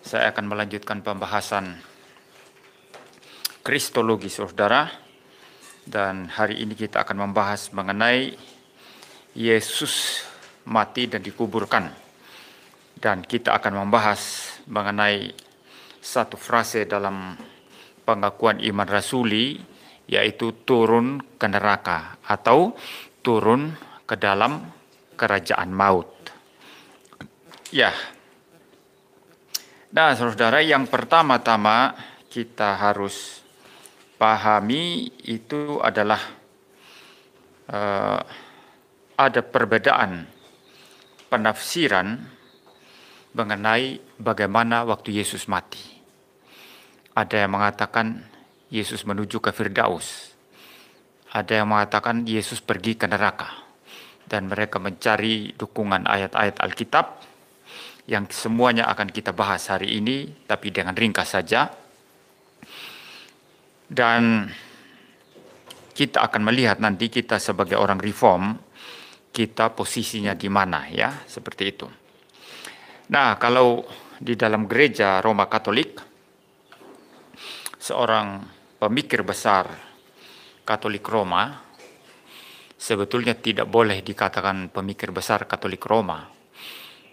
Saya akan melanjutkan pembahasan Kristologi, saudara. Dan hari ini kita akan membahas mengenai Yesus mati dan dikuburkan. Dan kita akan membahas mengenai satu frase dalam pengakuan iman rasuli, yaitu turun ke neraka atau turun ke dalam kerajaan maut. Ya. Nah, saudara, yang pertama-tama kita harus pahami itu adalah ada perbedaan penafsiran mengenai bagaimana waktu Yesus mati. Ada yang mengatakan Yesus menuju ke Firdaus. Ada yang mengatakan Yesus pergi ke neraka. Dan mereka mencari dukungan ayat-ayat Alkitab yang semuanya akan kita bahas hari ini, tapi dengan ringkas saja. Dan kita akan melihat nanti kita sebagai orang reform, kita posisinya di mana, ya, seperti itu. Nah, kalau di dalam gereja Roma Katolik, seorang pemikir besar Katolik Roma, sebetulnya tidak boleh dikatakan pemikir besar Katolik Roma,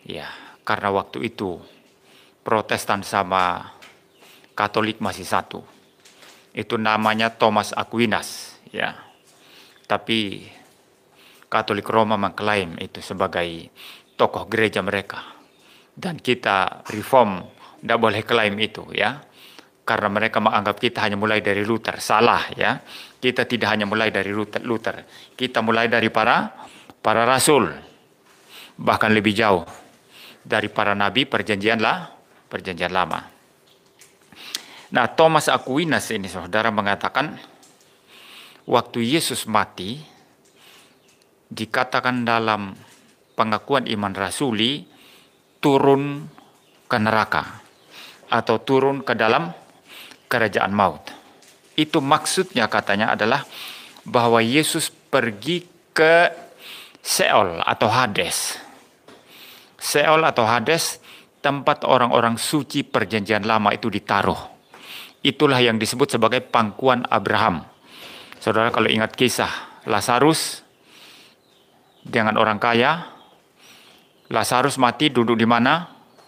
ya, karena waktu itu Protestan sama Katolik masih satu. Itu namanya Thomas Aquinas, ya. Tapi Katolik Roma mengklaim itu sebagai tokoh gereja mereka. Dan kita reform tidak boleh klaim itu, ya. Karena mereka menganggap kita hanya mulai dari Luther. Salah, ya. Kita tidak hanya mulai dari Luther. Kita mulai dari para rasul. Bahkan lebih jauh dari para nabi perjanjian lama. Nah, Thomas Aquinas ini, saudara, mengatakan waktu Yesus mati dikatakan dalam pengakuan iman rasuli turun ke neraka atau turun ke dalam kerajaan maut. Itu maksudnya katanya adalah bahwa Yesus pergi ke Seol atau Hades. Seol atau Hades, tempat orang-orang suci perjanjian lama itu ditaruh. Itulah yang disebut sebagai pangkuan Abraham. Saudara, kalau ingat kisah Lazarus dengan orang kaya, Lazarus mati duduk di mana?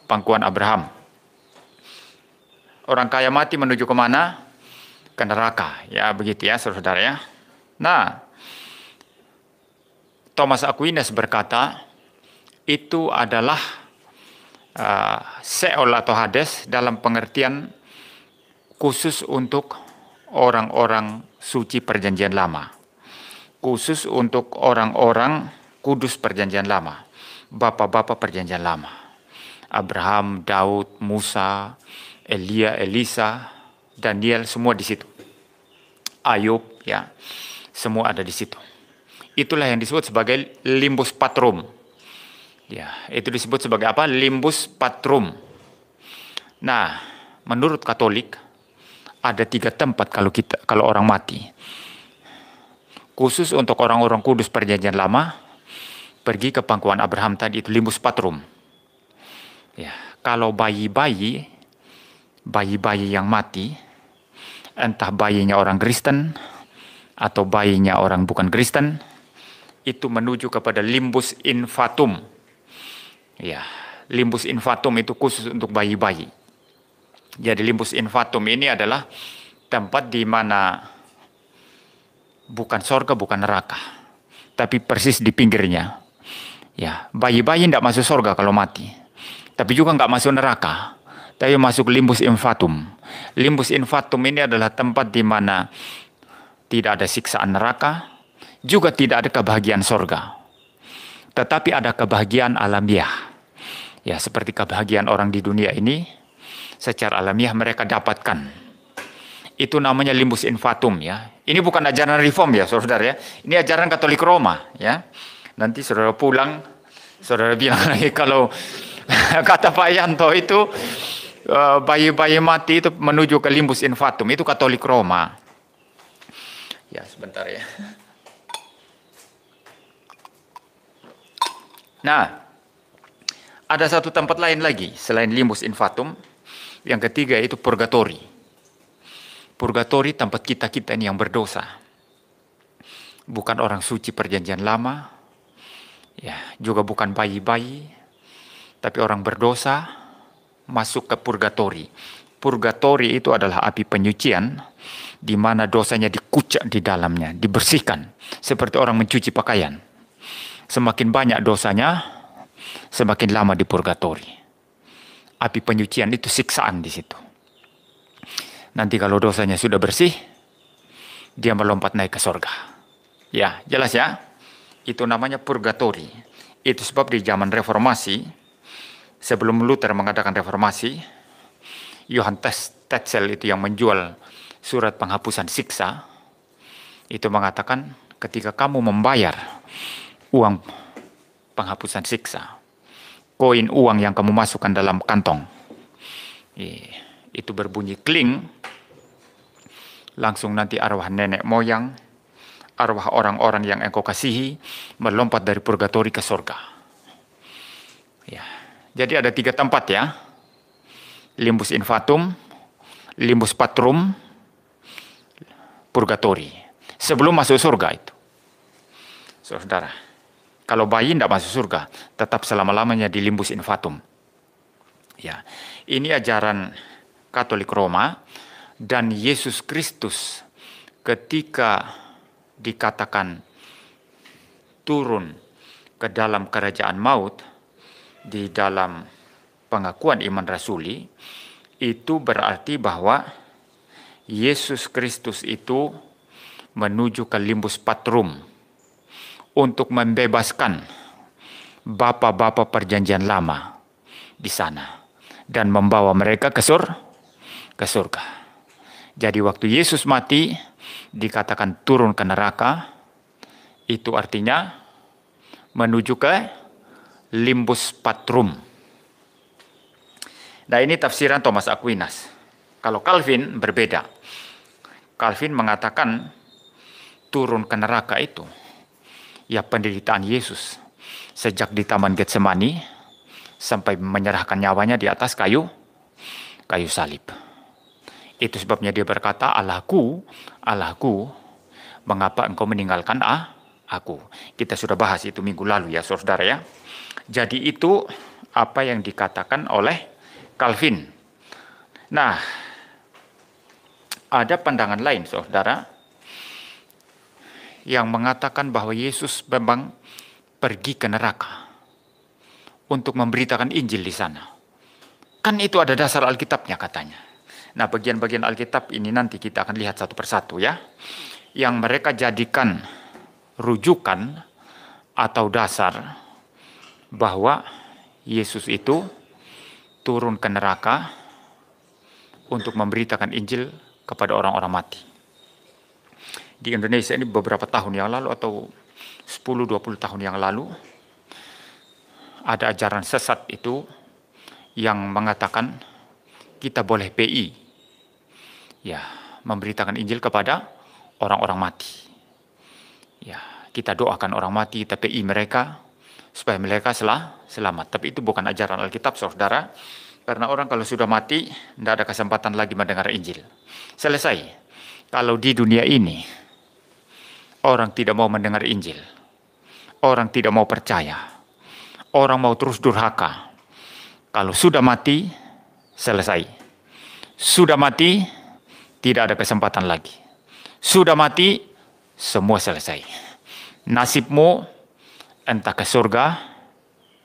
Pangkuan Abraham. Orang kaya mati menuju ke mana? Ke neraka. Ya, begitu ya, saudara ya. Nah, Thomas Aquinas berkata, itu adalah Seol atau Hades dalam pengertian khusus untuk orang-orang suci perjanjian lama. Khusus untuk orang-orang kudus perjanjian lama. Bapak-bapak perjanjian lama. Abraham, Daud, Musa, Elia, Elisa, Daniel, semua di situ. Ayub, ya, semua ada di situ. Itulah yang disebut sebagai limbus patrum. Ya, itu disebut sebagai apa? Limbus patrum. Nah, menurut Katolik ada 3 tempat kalau orang mati. Khusus untuk orang-orang kudus perjanjian lama, pergi ke pangkuan Abraham tadi, itu limbus patrum. Ya, kalau bayi-bayi yang mati, entah bayinya orang Kristen atau bayinya orang bukan Kristen, itu menuju kepada limbus infatum. Ya, limbus infatum itu khusus untuk bayi-bayi. Jadi limbus infatum ini adalah tempat di mana bukan sorga, bukan neraka, tapi persis di pinggirnya. Ya, bayi-bayi tidak masuk sorga kalau mati, tapi juga nggak masuk neraka, tapi masuk limbus infatum. Limbus infatum ini adalah tempat di mana tidak ada siksaan neraka, juga tidak ada kebahagiaan sorga. Tetapi ada kebahagiaan alamiah. Ya, seperti kebahagiaan orang di dunia ini, secara alamiah mereka dapatkan. Itu namanya limbus infatum, ya. Ini bukan ajaran reform, ya, saudara, ya. Ini ajaran Katolik Roma, ya. Nanti saudara pulang, saudara bilang lagi kalau kata Pak Yanto itu bayi-bayi mati itu menuju ke limbus infatum, itu Katolik Roma. Ya, sebentar ya. Nah, ada satu tempat lain lagi selain limbus infatum, Yang ketiga itu purgatori. Purgatori tempat kita-kita ini yang berdosa. Bukan orang suci perjanjian lama, ya, juga bukan bayi-bayi, tapi orang berdosa masuk ke purgatori. Purgatori itu adalah api penyucian, di mana dosanya dikucak di dalamnya, dibersihkan, seperti orang mencuci pakaian. Semakin banyak dosanya, semakin lama di purgatori. Api penyucian itu siksaan di situ. Nanti kalau dosanya sudah bersih, dia melompat naik ke surga. Ya, jelas ya? Itu namanya purgatori. Itu sebab di zaman reformasi, sebelum Luther mengadakan reformasi, Johann Tetzel itu yang menjual surat penghapusan siksa, itu mengatakan ketika kamu membayar uang penghapusan siksa, koin uang yang kamu masukkan dalam kantong, itu berbunyi kling, langsung nanti arwah nenek moyang, arwah orang-orang yang engkau kasihi melompat dari purgatori ke surga. Ya. Jadi ada 3 tempat ya. Limbus infatum, limbus patrum, purgatori. Sebelum masuk surga itu. Saudara, kalau bayi tidak masuk surga, tetap selama-lamanya di limbus infatum. Ya. Ini ajaran Katolik Roma, dan Yesus Kristus ketika dikatakan turun ke dalam kerajaan maut di dalam pengakuan iman rasuli, itu berarti bahwa Yesus Kristus itu menuju ke limbus patrum untuk membebaskan bapa-bapa perjanjian lama di sana dan membawa mereka ke surga. Jadi waktu Yesus mati dikatakan turun ke neraka, itu artinya menuju ke limbus patrum. Nah, ini tafsiran Thomas Aquinas. Kalau Calvin berbeda. Calvin mengatakan turun ke neraka itu ya penderitaan Yesus sejak di Taman Getsemani sampai menyerahkan nyawanya di atas kayu salib. Itu sebabnya dia berkata, Allahku, Allahku, mengapa engkau meninggalkan aku? Kita sudah bahas itu minggu lalu ya saudara ya. Jadi itu apa yang dikatakan oleh Calvin. Nah, ada pandangan lain saudara yang mengatakan bahwa Yesus memang pergi ke neraka untuk memberitakan Injil di sana. Kan itu ada dasar Alkitabnya katanya. Nah, bagian-bagian Alkitab ini nanti kita akan lihat satu persatu ya. Yang mereka jadikan rujukan atau dasar bahwa Yesus itu turun ke neraka untuk memberitakan Injil kepada orang-orang mati. Di Indonesia ini beberapa tahun yang lalu atau 10-20 tahun yang lalu ada ajaran sesat itu yang mengatakan kita boleh PI. Ya, memberitakan Injil kepada orang-orang mati. Ya, kita doakan orang mati, kita PI mereka supaya mereka selamat. Tapi itu bukan ajaran Alkitab, saudara. Karena orang kalau sudah mati, tidak ada kesempatan lagi mendengar Injil. Selesai. Kalau di dunia ini, orang tidak mau mendengar Injil. Orang tidak mau percaya. Orang mau terus durhaka. Kalau sudah mati, selesai. Sudah mati, tidak ada kesempatan lagi. Sudah mati, semua selesai. Nasibmu entah ke surga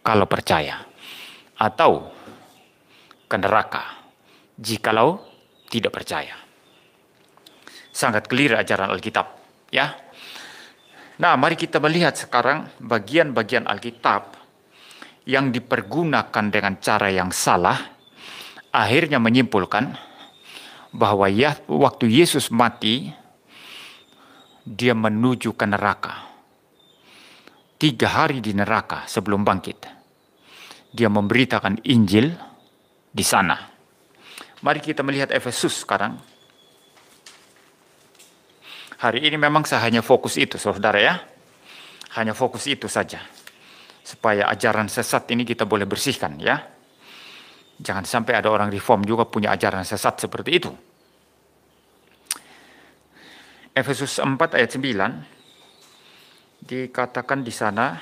kalau percaya, atau ke neraka jikalau tidak percaya. Sangat clear ajaran Alkitab, ya. Nah, mari kita melihat sekarang bagian-bagian Alkitab yang dipergunakan dengan cara yang salah, akhirnya menyimpulkan bahwa ya, waktu Yesus mati, dia menuju ke neraka. 3 hari di neraka sebelum bangkit. Dia memberitakan Injil di sana. Mari kita melihat Efesus sekarang. Hari ini memang saya hanya fokus itu, saudara ya. Hanya fokus itu saja. Supaya ajaran sesat ini kita boleh bersihkan ya. Jangan sampai ada orang reform juga punya ajaran sesat seperti itu. Efesus 4 ayat 9 dikatakan di sana,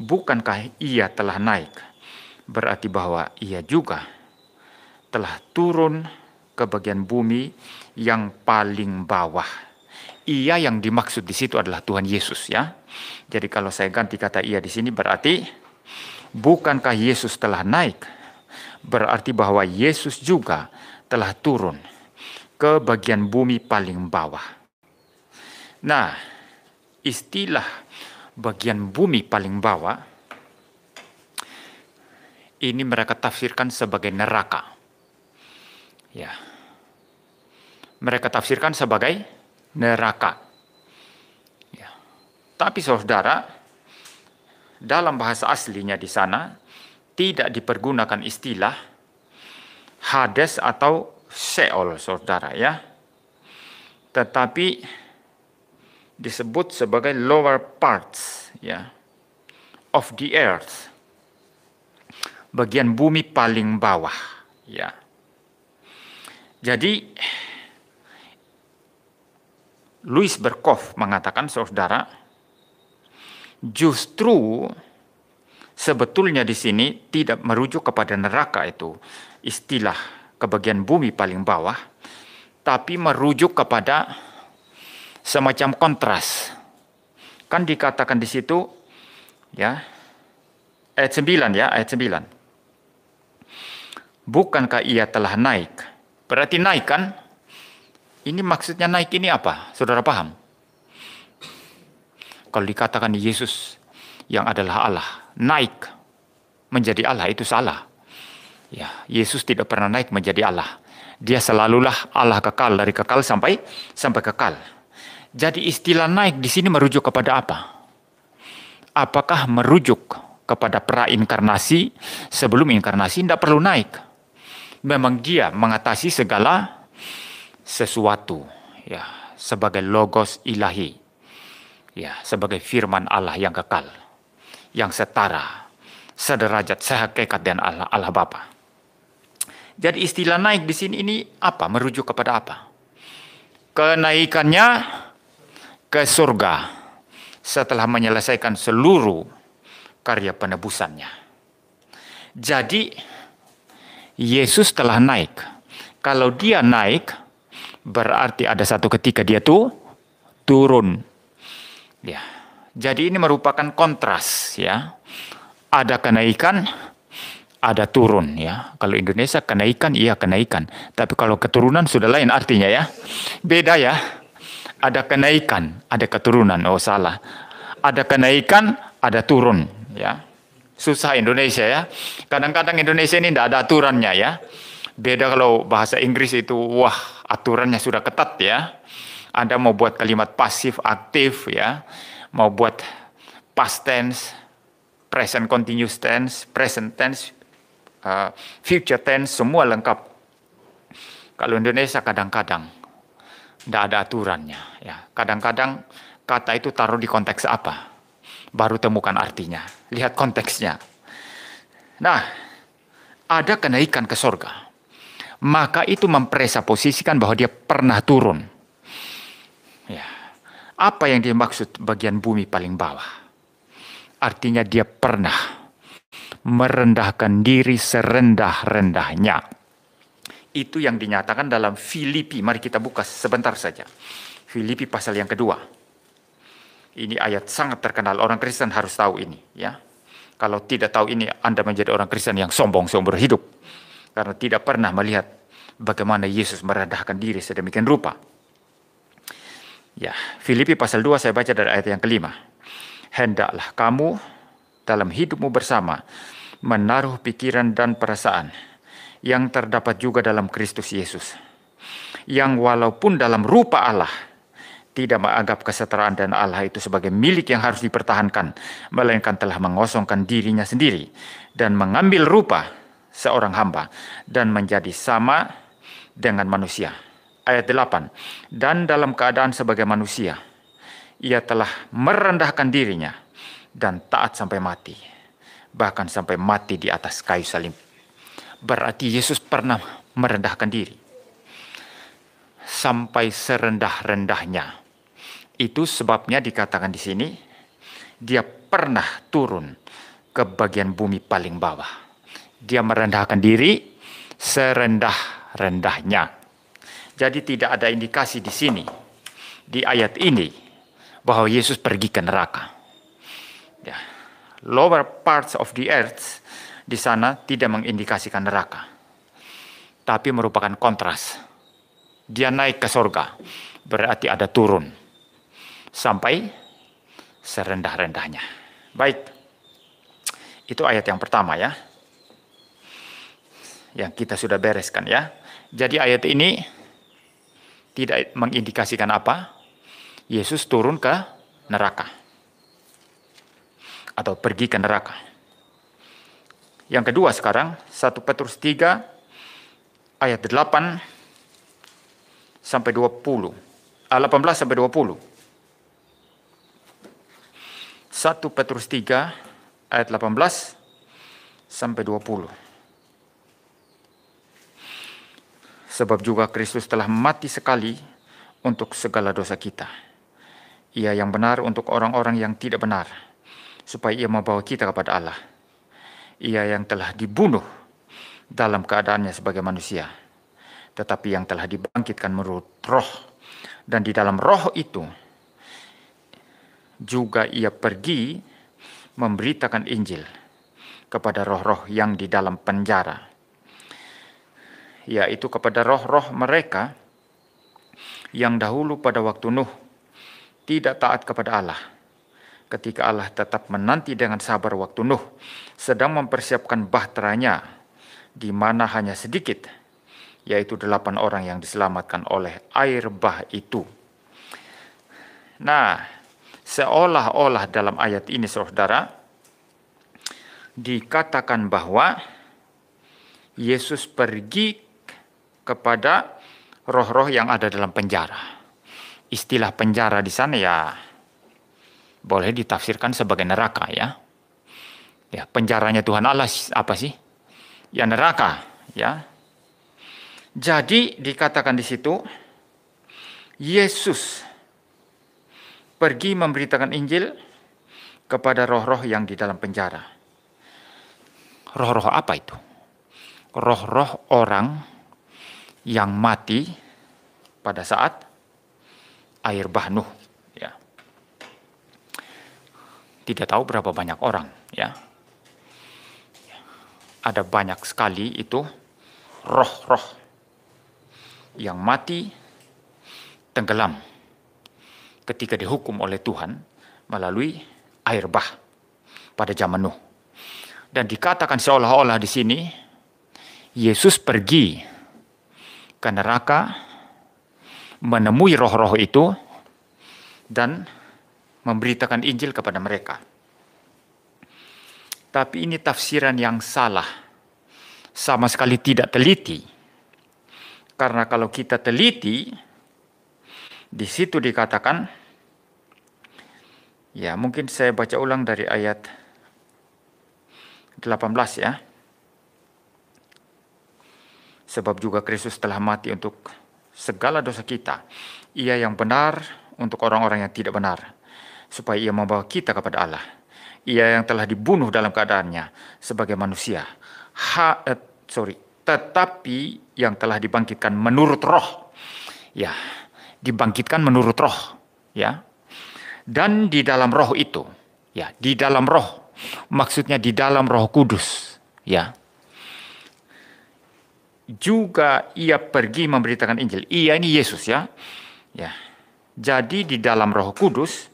bukankah ia telah naik? Berarti bahwa ia juga telah turun ke bagian bumi yang paling bawah. Ia yang dimaksud di situ adalah Tuhan Yesus, ya. Jadi kalau saya ganti kata ia di sini berarti bukankah Yesus telah naik? Berarti bahwa Yesus juga telah turun ke bagian bumi paling bawah. Nah, istilah bagian bumi paling bawah ini mereka tafsirkan sebagai neraka. Ya. Mereka tafsirkan sebagai neraka. Ya. Tapi saudara, dalam bahasa aslinya di sana tidak dipergunakan istilah Hades atau Sheol, saudara, ya. Tetapi disebut sebagai lower parts, ya, of the earth, bagian bumi paling bawah, ya. Jadi Louis Berkhof mengatakan, saudara, justru sebetulnya di sini tidak merujuk kepada neraka itu, istilah ke bagian bumi paling bawah, tapi merujuk kepada semacam kontras. Kan dikatakan di situ, ya, ayat 9, ya, ayat 9. Bukankah ia telah naik? Berarti naik, kan? Ini maksudnya naik ini apa? Saudara paham? Kalau dikatakan Yesus yang adalah Allah naik menjadi Allah, itu salah. Ya, Yesus tidak pernah naik menjadi Allah. Dia selalulah Allah kekal, dari kekal sampai kekal. Jadi istilah naik di sini merujuk kepada apa? Apakah merujuk kepada prainkarnasi? Sebelum inkarnasi tidak perlu naik. Memang dia mengatasi segala sesuatu, ya, sebagai logos ilahi, ya, sebagai firman Allah yang kekal, yang setara, sederajat, sehakikat dengan Allah, Allah Bapa. Jadi istilah naik di sini ini apa? Merujuk kepada apa? Kenaikannya ke surga setelah menyelesaikan seluruh karya penebusannya. Jadi Yesus telah naik. Kalau dia naik, berarti ada satu ketika dia turun. Ya. Jadi ini merupakan kontras, ya. Ada kenaikan, ada turun, ya. Kalau Indonesia kenaikan, iya kenaikan. Tapi kalau keturunan sudah lain artinya, ya. Beda, ya. Ada kenaikan, ada keturunan. Oh, salah. Ada kenaikan, ada turun, ya. Susah Indonesia, ya. Kadang-kadang Indonesia ini tidak ada aturannya, ya. Beda kalau bahasa Inggris itu, wah, aturannya sudah ketat, ya. Anda mau buat kalimat pasif, aktif, ya. Mau buat past tense, present continuous tense, present tense, future tense, semua lengkap. Kalau Indonesia kadang-kadang tidak ada aturannya, ya. Kadang-kadang kata itu taruh di konteks apa? Baru temukan artinya. Lihat konteksnya. Nah, ada kenaikan ke surga. Maka itu mempresaposisikan bahwa dia pernah turun. Ya. Apa yang dimaksud bagian bumi paling bawah? Artinya dia pernah merendahkan diri serendah-rendahnya. Itu yang dinyatakan dalam Filipi. Mari kita buka sebentar saja. Filipi pasal yang kedua. Ini ayat sangat terkenal, orang Kristen harus tahu ini, ya. Kalau tidak tahu ini, Anda menjadi orang Kristen yang sombong seumur hidup. Karena tidak pernah melihat bagaimana Yesus merendahkan diri sedemikian rupa. Ya, Filipi pasal 2 saya baca dari ayat yang kelima. Hendaklah kamu dalam hidupmu bersama menaruh pikiran dan perasaan yang terdapat juga dalam Kristus Yesus. Yang walaupun dalam rupa Allah, tidak menganggap kesetaraan dan Allah itu sebagai milik yang harus dipertahankan, melainkan telah mengosongkan dirinya sendiri dan mengambil rupa seorang hamba dan menjadi sama dengan manusia. Ayat 8. Dan dalam keadaan sebagai manusia, ia telah merendahkan dirinya dan taat sampai mati, bahkan sampai mati di atas kayu salib. Berarti Yesus pernah merendahkan diri. Sampai serendah-rendahnya. Itu sebabnya dikatakan di sini, dia pernah turun ke bagian bumi paling bawah. Dia merendahkan diri serendah-rendahnya. Jadi tidak ada indikasi di sini, di ayat ini, bahwa Yesus pergi ke neraka. Ya. Lower parts of the earth di sana tidak mengindikasikan neraka, tapi merupakan kontras. Dia naik ke surga, berarti ada turun sampai serendah-rendahnya. Baik, itu ayat yang pertama ya, yang kita sudah bereskan ya. Jadi ayat ini tidak mengindikasikan apa? Yesus turun ke neraka atau pergi ke neraka. Yang kedua sekarang 1 Petrus 3 ayat 8 sampai 20. 18 sampai 20. 1 Petrus 3 ayat 18 sampai 20. Sebab juga Kristus telah mati sekali untuk segala dosa kita. Ia yang benar untuk orang-orang yang tidak benar, supaya ia membawa kita kepada Allah. Ia yang telah dibunuh dalam keadaannya sebagai manusia, tetapi yang telah dibangkitkan menurut roh. Dan di dalam roh itu juga ia pergi memberitakan Injil kepada roh-roh yang di dalam penjara, yaitu kepada roh-roh mereka yang dahulu pada waktu Nuh tidak taat kepada Allah, ketika Allah tetap menanti dengan sabar waktu Nuh sedang mempersiapkan bahteranya, di mana hanya sedikit, yaitu 8 orang yang diselamatkan oleh air bah itu. Nah, seolah-olah dalam ayat ini, saudara, dikatakan bahwa Yesus pergi kepada roh-roh yang ada dalam penjara. Istilah penjara di sana ya boleh ditafsirkan sebagai neraka ya. Ya, penjaranya Tuhan Allah apa sih? Ya neraka, ya. Jadi dikatakan di situ Yesus pergi memberitakan Injil kepada roh-roh yang di dalam penjara. Roh-roh apa itu? Roh-roh orang yang mati pada saat air bah Nuh, ya. Tidak tahu berapa banyak orang, ya. Ada banyak sekali itu roh-roh yang mati tenggelam ketika dihukum oleh Tuhan melalui air bah pada zaman Nuh. Dan dikatakan seolah-olah di sini Yesus pergi ke neraka menemui roh-roh itu dan memberitakan Injil kepada mereka. Tapi ini tafsiran yang salah, sama sekali tidak teliti. Karena kalau kita teliti, di situ dikatakan, ya mungkin saya baca ulang dari ayat 18 ya. Sebab juga Kristus telah mati untuk segala dosa kita. Ia yang benar untuk orang-orang yang tidak benar, supaya ia membawa kita kepada Allah. Ia yang telah dibunuh dalam keadaannya sebagai manusia. Tetapi yang telah dibangkitkan menurut roh. Ya, dibangkitkan menurut roh. Ya. Dan di dalam roh itu, ya, di dalam roh, maksudnya di dalam Roh Kudus, ya. Juga ia pergi memberitakan Injil. Ia ini Yesus ya. Ya. Jadi di dalam Roh Kudus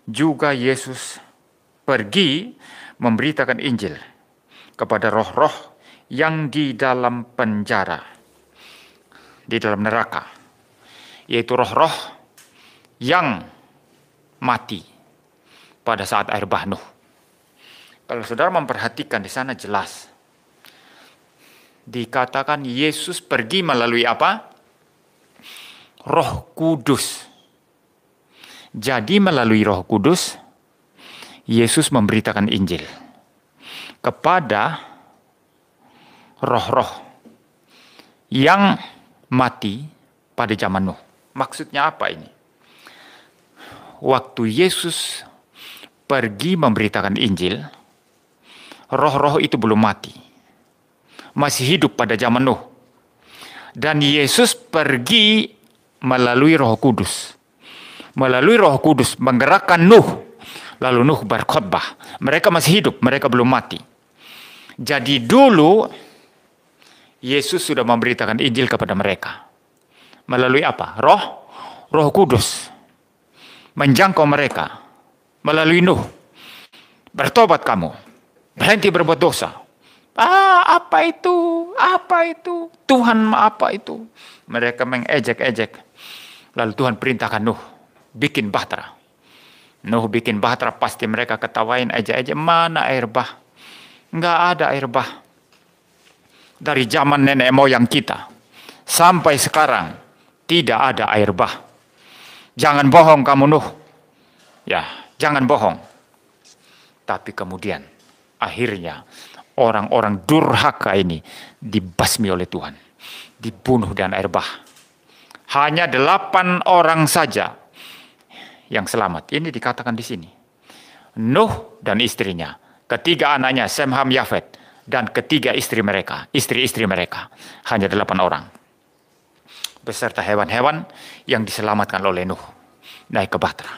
juga Yesus pergi memberitakan Injil kepada roh-roh yang di dalam penjara, di dalam neraka, yaitu roh-roh yang mati pada saat air bah Nuh. Kalau saudara memperhatikan di sana jelas dikatakan Yesus pergi melalui apa? Roh Kudus. Jadi melalui Roh Kudus Yesus memberitakan Injil kepada roh-roh yang mati pada zaman Nuh. Maksudnya apa ini? Waktu Yesus pergi memberitakan Injil, roh-roh itu belum mati. Masih hidup pada zaman Nuh. Dan Yesus pergi melalui Roh Kudus. Melalui Roh Kudus menggerakkan Nuh. Lalu Nuh berkhotbah. Mereka masih hidup, mereka belum mati. Jadi dulu Yesus sudah memberitakan Injil kepada mereka. Melalui apa? Roh Kudus. Menjangkau mereka. Melalui Nuh. Bertobat kamu. Berhenti berbuat dosa. Apa itu? Apa itu? Tuhan, apa itu? Mereka mengejek-ejek. Lalu Tuhan perintahkan Nuh, bikin bahtera. Nuh bikin bahtera, pasti mereka ketawain, ejek-ejek. Mana air bah? Nggak ada air bah. Dari zaman nenek moyang kita sampai sekarang tidak ada air bah. Jangan bohong kamu Nuh. Ya, jangan bohong. Tapi kemudian akhirnya orang-orang durhaka ini dibasmi oleh Tuhan. Dibunuh dengan air bah. Hanya 8 orang saja yang selamat. Ini dikatakan di sini. Nuh dan istrinya. Ketiga anaknya Sem, Ham, Yafet. Dan ketiga istri mereka. Istri-istri mereka. Hanya 8 orang. Beserta hewan-hewan yang diselamatkan oleh Nuh. Naik ke bahtera.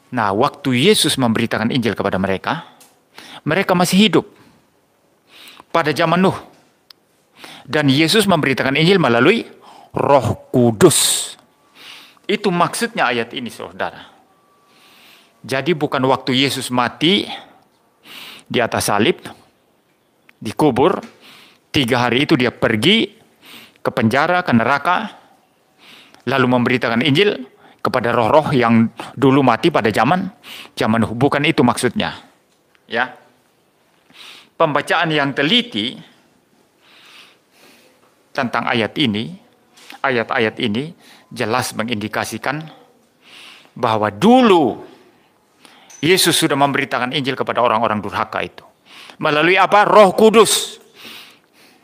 Nah, waktu Yesus memberitakan Injil kepada mereka, mereka masih hidup pada zaman Nuh. Dan Yesus memberitakan Injil melalui Roh Kudus. Itu maksudnya ayat ini, saudara. Jadi bukan waktu Yesus mati di atas salib, dikubur, 3 hari itu dia pergi ke penjara, ke neraka, lalu memberitakan Injil kepada roh-roh yang dulu mati pada zaman Nuh. Bukan itu maksudnya. Ya. Pembacaan yang teliti tentang ayat-ayat ini jelas mengindikasikan bahwa dulu Yesus sudah memberitakan Injil kepada orang-orang durhaka itu. Melalui apa? Roh Kudus.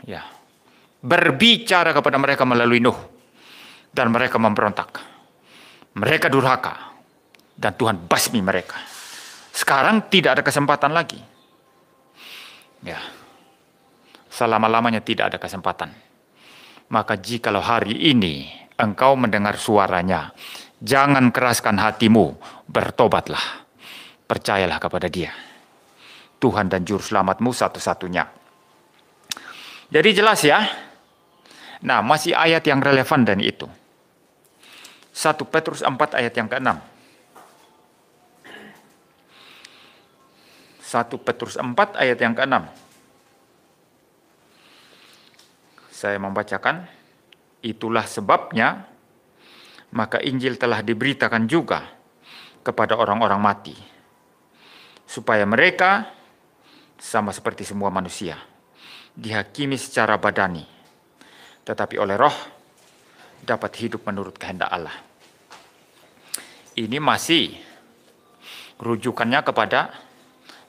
Ya. Berbicara kepada mereka melalui Nuh. Dan mereka memberontak. Mereka durhaka. Dan Tuhan basmi mereka. Sekarang tidak ada kesempatan lagi. Ya. Selama-lamanya tidak ada kesempatan. Maka jikalau hari ini engkau mendengar suaranya, jangan keraskan hatimu, bertobatlah. Percayalah kepada Dia. Tuhan dan Juru Selamatmu satu-satunya. Jadi jelas ya. Nah, masih ayat yang relevan dan itu. 1 Petrus 4 ayat yang ke-6. 1 Petrus 4 ayat yang ke-6. Saya membacakan. Itulah sebabnya maka Injil telah diberitakan juga kepada orang-orang mati, supaya mereka sama seperti semua manusia dihakimi secara badani, tetapi oleh Roh dapat hidup menurut kehendak Allah. Ini masih rujukannya kepada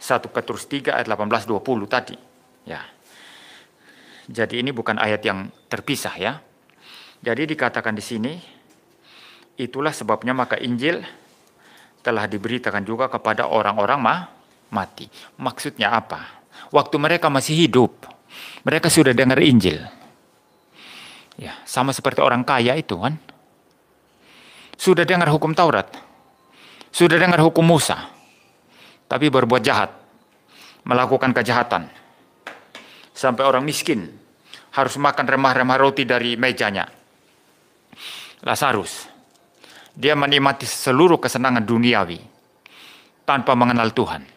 1 Petrus 3 ayat 18-20 tadi. Ya. Jadi ini bukan ayat yang terpisah ya. Jadi dikatakan di sini, itulah sebabnya maka Injil telah diberitakan juga kepada orang-orang mati. Maksudnya apa? Waktu mereka masih hidup, mereka sudah dengar Injil. Ya, sama seperti orang kaya itu kan. Sudah dengar hukum Taurat. Sudah dengar hukum Musa. Tapi berbuat jahat. Melakukan kejahatan. Sampai orang miskin harus makan remah-remah roti dari mejanya. Lazarus. Dia menikmati seluruh kesenangan duniawi tanpa mengenal Tuhan.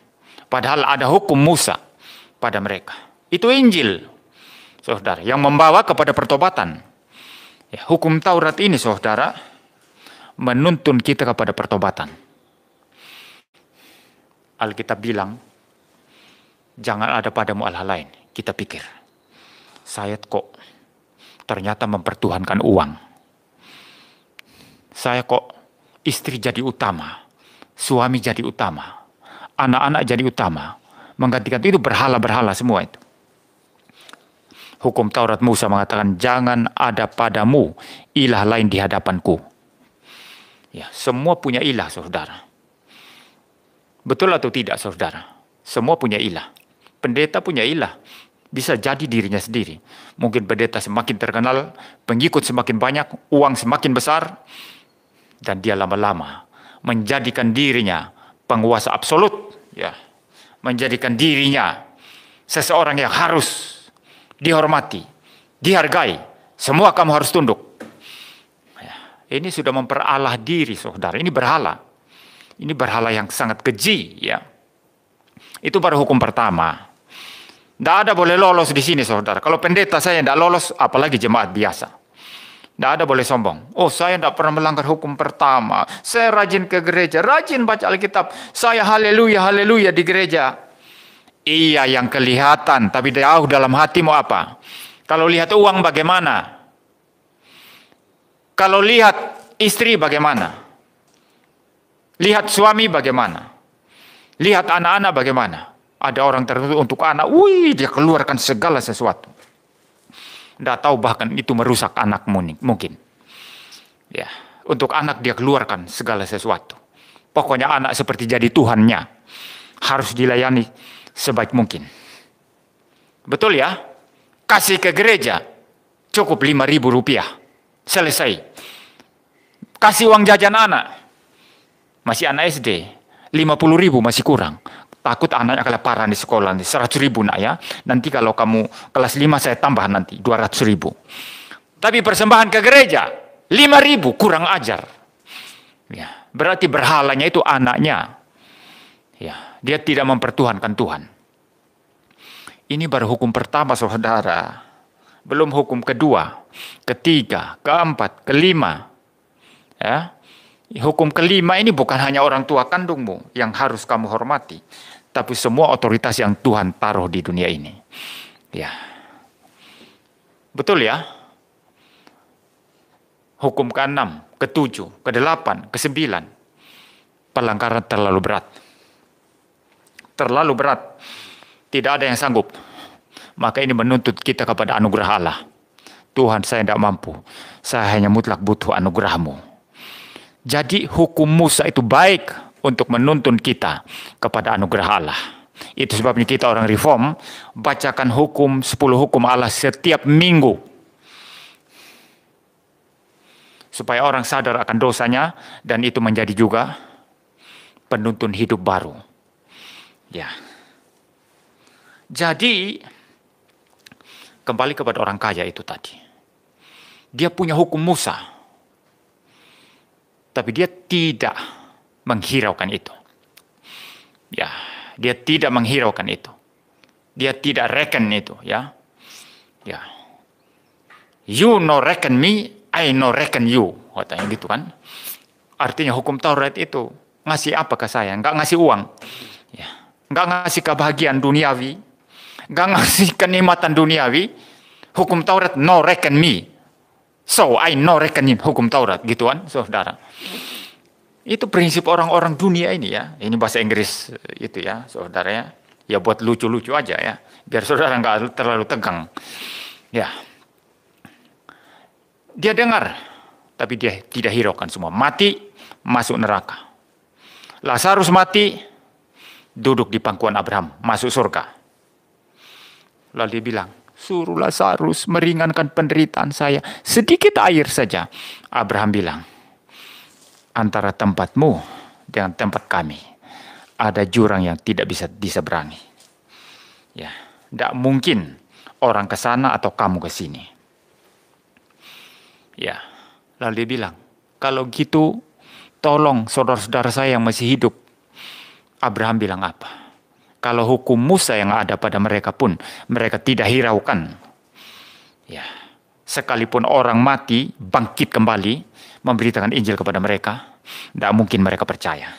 Padahal ada hukum Musa pada mereka. Itu Injil, saudara, yang membawa kepada pertobatan. Ya, hukum Taurat ini, saudara, menuntun kita kepada pertobatan. Alkitab bilang, jangan ada padamu Allah lain. Kita pikir, saya kok ternyata mempertuhankan uang. Saya kok istri jadi utama, suami jadi utama, anak-anak jadi utama. Menggantikan itu berhala-berhala semua itu. Hukum Taurat Musa mengatakan jangan ada padamu ilah lain di hadapanku. Ya, semua punya ilah, saudara. Betul atau tidak, saudara? Semua punya ilah. Pendeta punya ilah. Bisa jadi dirinya sendiri. Mungkin pendeta semakin terkenal, pengikut semakin banyak, uang semakin besar, dan dia lama-lama menjadikan dirinya penguasa absolut. Ya, menjadikan dirinya seseorang yang harus dihormati, dihargai, semua kamu harus tunduk. Ya, ini sudah memperalah diri, saudara. Ini berhala. Ini berhala yang sangat keji, ya. Itu baru hukum pertama. Tidak ada boleh lolos di sini, saudara. Kalau pendeta saya tidak lolos, apalagi jemaat biasa. Tidak ada boleh sombong. Oh, saya tidak pernah melanggar hukum pertama. Saya rajin ke gereja, rajin baca Alkitab. Saya haleluya, haleluya di gereja. Iya yang kelihatan, tapi jauh dalam hatimu apa? Kalau lihat uang bagaimana? Kalau lihat istri bagaimana? Lihat suami bagaimana? Lihat anak-anak bagaimana? Ada orang tertentu untuk anak, wih, dia keluarkan segala sesuatu. Tidak tahu bahkan itu merusak anak mungkin. Ya, untuk anak dia keluarkan segala sesuatu. Pokoknya anak seperti jadi Tuhannya. Harus dilayani sebaik mungkin. Betul ya? Kasih ke gereja cukup 5.000 rupiah. Selesai. Kasih uang jajan anak. Masih anak SD. 50.000 masih kurang. Takut anaknya kelaparan di sekolah. 100.000 nak ya. Nanti kalau kamu kelas 5 saya tambah nanti 200.000. Tapi persembahan ke gereja 5.000 kurang ajar. Ya, berarti berhalanya itu anaknya. Ya, dia tidak mempertuhankan Tuhan. Ini baru hukum pertama, saudara. Belum hukum kedua, ketiga, keempat, kelima. Ya, hukum kelima ini bukan hanya orang tua kandungmu yang harus kamu hormati, tapi semua otoritas yang Tuhan taruh di dunia ini. Ya, betul ya. Hukum ke-6, ke-7, ke-8, ke-9. Pelanggaran terlalu berat. Terlalu berat. Tidak ada yang sanggup. Maka ini menuntut kita kepada anugerah Allah. Tuhan, saya tidak mampu. Saya hanya mutlak butuh anugerah-Mu. Jadi hukum Musa itu baik untuk menuntun kita kepada anugerah Allah. Itu sebabnya kita orang reform bacakan 10 hukum Allah setiap minggu. Supaya orang sadar akan dosanya dan itu menjadi juga penuntun hidup baru. Ya. Jadi kembali kepada orang kaya itu tadi. Dia punya hukum Musa. Tapi dia tidak menghiraukan itu. Ya, dia tidak menghiraukan itu. Dia tidak reckon itu, ya. Ya. You no reckon me, I no reckon you. Katanya gitu kan. Artinya hukum Taurat itu ngasih apa ke saya? Enggak ngasih uang. Ya. Enggak ngasih kebahagiaan duniawi, enggak ngasih kenikmatan duniawi. Hukum Taurat no reckon me, so I no reckon hukum Taurat, gitu kan, saudara. Itu prinsip orang-orang dunia ini ya. Ini bahasa Inggris itu ya, saudara ya. Ya buat lucu-lucu aja ya, biar saudara enggak terlalu tegang. Ya, dia dengar, tapi dia tidak hiraukan semua. Mati, masuk neraka. Lazarus mati, duduk di pangkuan Abraham, masuk surga. Lalu dia bilang, suruh Lazarus meringankan penderitaan saya. Sedikit air saja. Abraham bilang, antara tempatmu dengan tempat kami ada jurang yang tidak bisa diseberangi. Ya, tidak mungkin orang ke sana atau kamu ke sini. Ya, lalu dia bilang, kalau gitu tolong saudara-saudara saya yang masih hidup. Abraham bilang apa? Kalau hukum Musa yang ada pada mereka pun mereka tidak hiraukan. Ya, sekalipun orang mati bangkit kembali memberitakan Injil kepada mereka, tidak mungkin mereka percaya.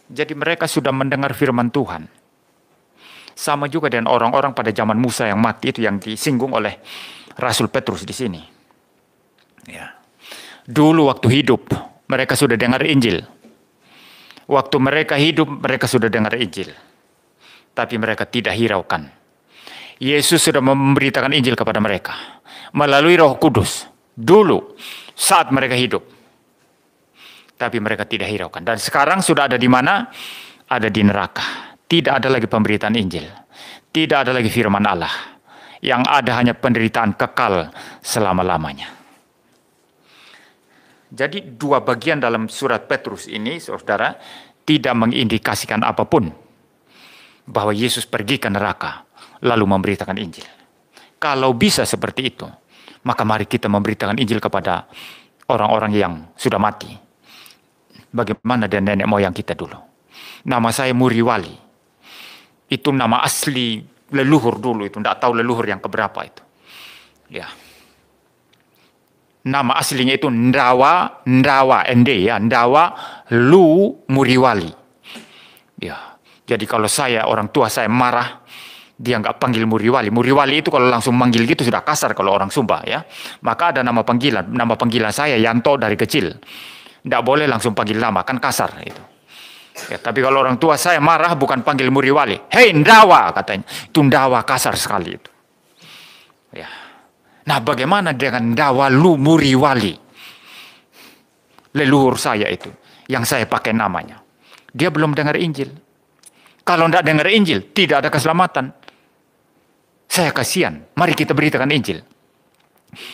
Jadi mereka sudah mendengar firman Tuhan. Sama juga dengan orang-orang pada zaman Musa yang mati itu yang disinggung oleh Rasul Petrus di sini. Ya. Dulu waktu hidup mereka sudah dengar Injil. Waktu mereka hidup, mereka sudah dengar Injil. Tapi mereka tidak hiraukan. Yesus sudah memberitakan Injil kepada mereka melalui Roh Kudus dulu saat mereka hidup. Tapi mereka tidak hiraukan. Dan sekarang sudah ada di mana? Ada di neraka. Tidak ada lagi pemberitaan Injil. Tidak ada lagi firman Allah. Yang ada hanya penderitaan kekal selama-lamanya. Jadi dua bagian dalam surat Petrus ini, saudara, tidak mengindikasikan apapun bahwa Yesus pergi ke neraka lalu memberitakan Injil. Kalau bisa seperti itu, maka mari kita memberitakan Injil kepada orang-orang yang sudah mati. Bagaimana dan nenek moyang kita dulu. Nama saya Muriwali. Itu nama asli leluhur dulu itu. Tidak tahu leluhur yang keberapa itu. Ya. Nama aslinya itu Ndawa, Ndawa Lu Muriwali. Ya. Jadi kalau orang tua saya marah, dia nggak panggil Muriwali. Muriwali itu kalau langsung manggil gitu sudah kasar kalau orang Sumba ya. Maka ada nama panggilan. Nama panggilan saya Yanto dari kecil. Tidak boleh langsung panggil nama, kan kasar itu. Ya, tapi kalau orang tua saya marah bukan panggil Muriwali. Hei Ndawa katanya. Itu Ndawa kasar sekali itu. Ya. Nah bagaimana dengan Ndawa Lu Muriwali? Leluhur saya itu. Yang saya pakai namanya. Dia belum dengar Injil. Kalau tidak dengar Injil, tidak ada keselamatan. Saya kasihan. Mari kita beritakan Injil.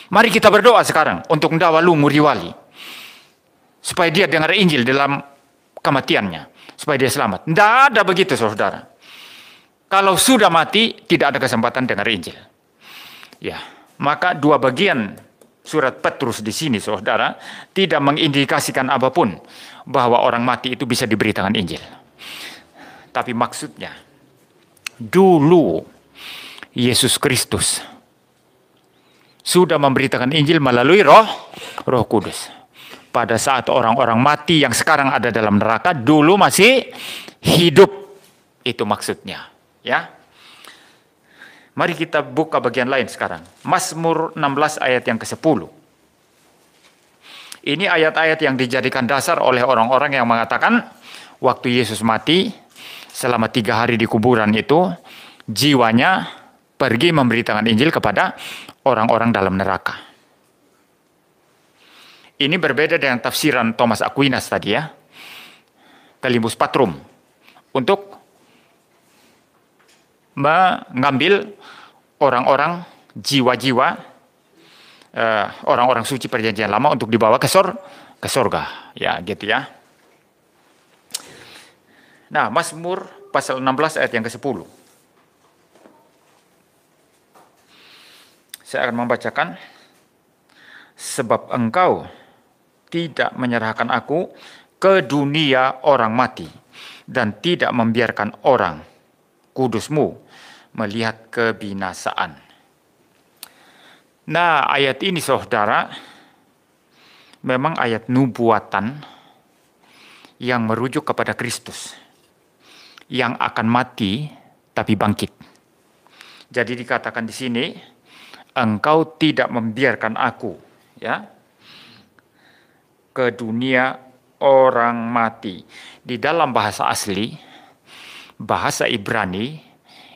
Mari kita berdoa sekarang untuk Ndawa Lu Muriwali. Supaya dia dengar Injil dalam kematiannya. Supaya dia selamat. Tidak ada begitu saudara. Kalau sudah mati, tidak ada kesempatan dengar Injil. Ya, maka dua bagian surat Petrus di sini saudara, tidak mengindikasikan apapun bahwa orang mati itu bisa diberitakan Injil. Tapi maksudnya, dulu Yesus Kristus sudah memberitakan Injil melalui Roh Kudus. Pada saat orang-orang mati yang sekarang ada dalam neraka, dulu masih hidup. Itu maksudnya. Ya. Mari kita buka bagian lain sekarang. Mazmur 16 ayat yang ke-10. Ini ayat-ayat yang dijadikan dasar oleh orang-orang yang mengatakan, waktu Yesus mati, selama 3 hari di kuburan itu, jiwanya pergi memberitakan Injil kepada orang-orang dalam neraka. Ini berbeda dengan tafsiran Thomas Aquinas tadi ya. Calimus Patrum. Untuk mengambil orang-orang jiwa-jiwa, orang-orang suci perjanjian lama untuk dibawa ke surga. Ya gitu ya. Nah Mazmur pasal 16 ayat yang ke-10. Saya akan membacakan. Sebab engkau tidak menyerahkan aku ke dunia orang mati, dan tidak membiarkan orang kudusmu melihat kebinasaan. Nah ayat ini saudara, memang ayat nubuatan yang merujuk kepada Kristus, yang akan mati tapi bangkit. Jadi dikatakan di sini, engkau tidak membiarkan aku ya ke dunia orang mati. Di dalam bahasa asli, bahasa Ibrani,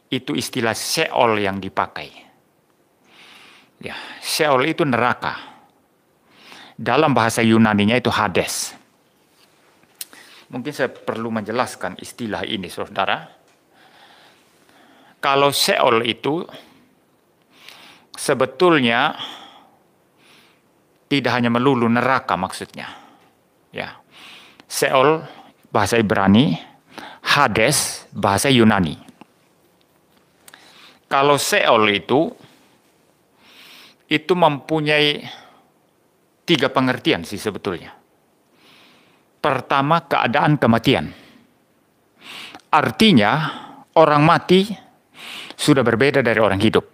itu istilah Sheol yang dipakai. Ya, Sheol itu neraka. Dalam bahasa Yunaninya itu Hades. Mungkin saya perlu menjelaskan istilah ini, saudara. Kalau Sheol itu sebetulnya tidak hanya melulu neraka maksudnya. Ya. Sheol bahasa Ibrani, Hades bahasa Yunani. Kalau Sheol itu mempunyai 3 pengertian sih sebetulnya. Pertama, keadaan kematian. Artinya orang mati sudah berbeda dari orang hidup.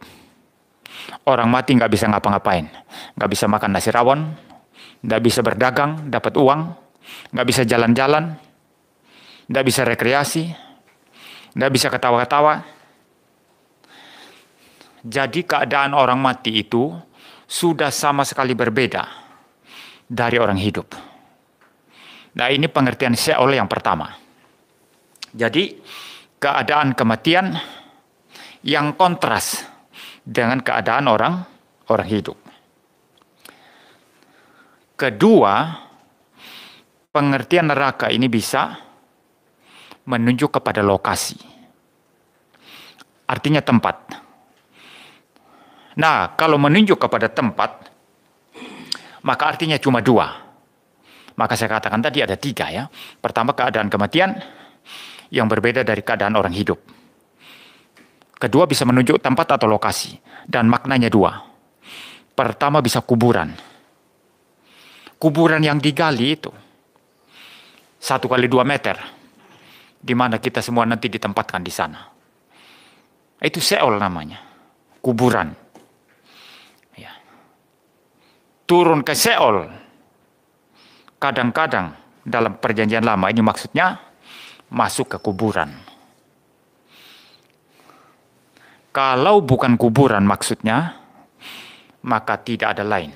Orang mati nggak bisa ngapa-ngapain, nggak bisa makan nasi rawon, nggak bisa berdagang, dapat uang, nggak bisa jalan-jalan, nggak bisa rekreasi, nggak bisa ketawa-ketawa. Jadi keadaan orang mati itu sudah sama sekali berbeda dari orang hidup. Nah ini pengertian Sheol yang pertama. Jadi keadaan kematian yang kontras dengan keadaan orang hidup. Kedua, pengertian neraka ini bisa menunjuk kepada lokasi. Artinya tempat. Nah, kalau menunjuk kepada tempat, maka artinya cuma dua. Maka saya katakan tadi ada tiga ya. Pertama, keadaan kematian yang berbeda dari keadaan orang hidup. Kedua, bisa menunjuk tempat atau lokasi. Dan maknanya dua. Pertama, bisa kuburan. Kuburan yang digali itu 1 kali 2 meter. Di mana kita semua nanti ditempatkan di sana. Itu Seol namanya. Kuburan. Ya. Turun ke Seol. Kadang-kadang dalam perjanjian lama ini maksudnya masuk ke kuburan. Kalau bukan kuburan maksudnya, maka tidak ada lain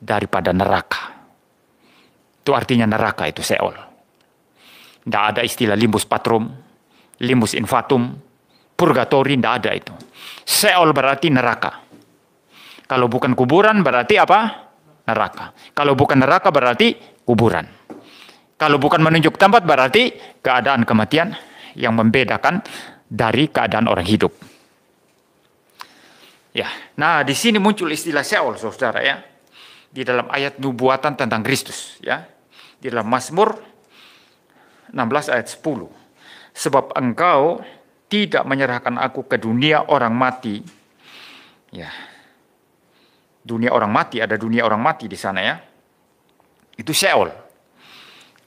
daripada neraka. Itu artinya neraka itu Seol. Tidak ada istilah limbus patrum, limbus infatum, purgatori, tidak ada itu. Seol berarti neraka. Kalau bukan kuburan berarti apa? Neraka. Kalau bukan neraka berarti kuburan. Kalau bukan menunjuk tempat berarti keadaan kematian yang membedakan dari keadaan orang hidup. Ya, nah di sini muncul istilah Seol, saudara ya, di dalam ayat nubuatan tentang Kristus ya, di dalam Mazmur 16 ayat 10. Sebab engkau tidak menyerahkan aku ke dunia orang mati. Ya. Dunia orang mati, ada dunia orang mati di sana ya. Itu Seol